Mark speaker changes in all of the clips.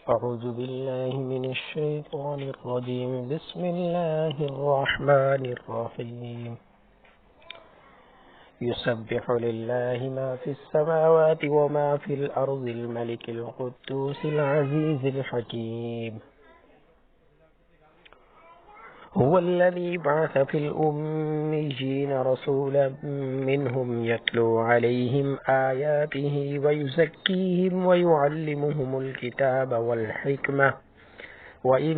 Speaker 1: أعوذ بالله من الشيطان الرجيم. بسم الله الرحمن الرحيم. يسبح لله ما في السماوات وما في الأرض الملك القدوس العزيز الحكيم. هو الذي بعث في الأميين رسولا منهم يتلو عليهم آياته ويزكيهم ويعلمهم الكتاب والحكمة وإن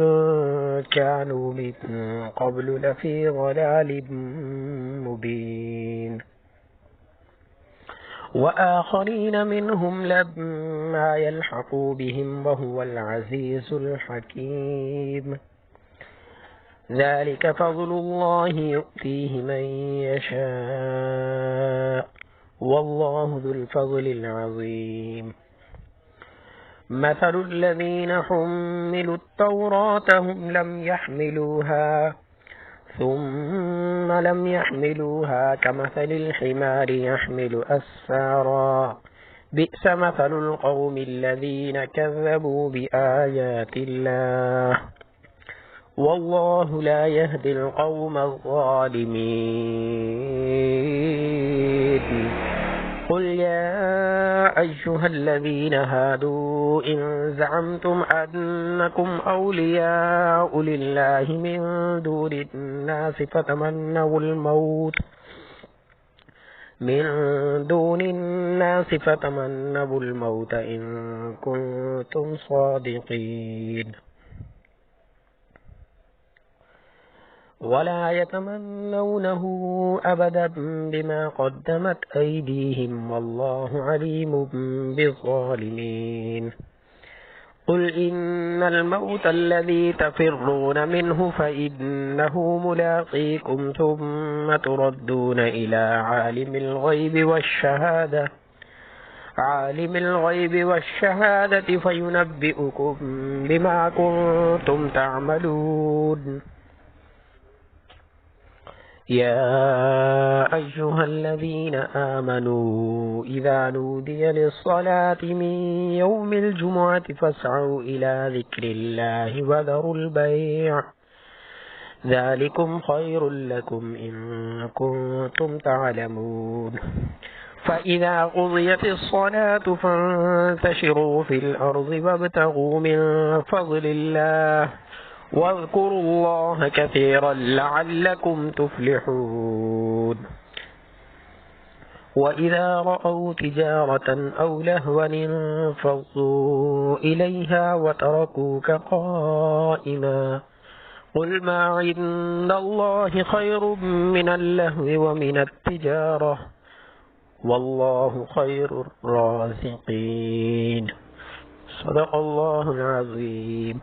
Speaker 1: كانوا من قبل لفي ضلال مبين. وآخرين منهم لما يلحقوا بهم وهو العزيز الحكيم. ذلك فضل الله يؤتيه من يشاء والله ذو الفضل العظيم. مثل الذين حملوا التوراة ثم لم يحملوها كمثل الحمار يحمل أسفارا بئس مثل القوم الذين كذبوا بآيات الله والله لا يهدي القوم الظالمين. قل يا أيها الذين هادوا إن زعمتم أنكم أولياء لله من دون الناس فتمنوا الموت إن كنتم صادقين ولا يتمنونه أبدا بما قدمت أيديهم والله عليم بالظالمين. قل إن الموت الذي تفرون منه فإنه ملاقيكم ثم تردون إلى عالم الغيب والشهادة فينبئكم بما كنتم تعملون. يا أيها الذين آمنوا إذا نودي للصلاة من يوم الجمعة فاسعوا إلى ذكر الله وذروا البيع ذلكم خير لكم إن كنتم تعلمون. فإذا قضيت الصلاة فانتشروا في الأرض وابتغوا من فضل الله واذكروا الله كثيرا لعلكم تفلحون. وإذا رأوا تجارة أو لهوا انفضوا إليها وتركوك قائما قل ما عند الله خير من اللهو ومن التجارة والله خير الرازقين. صدق الله العظيم.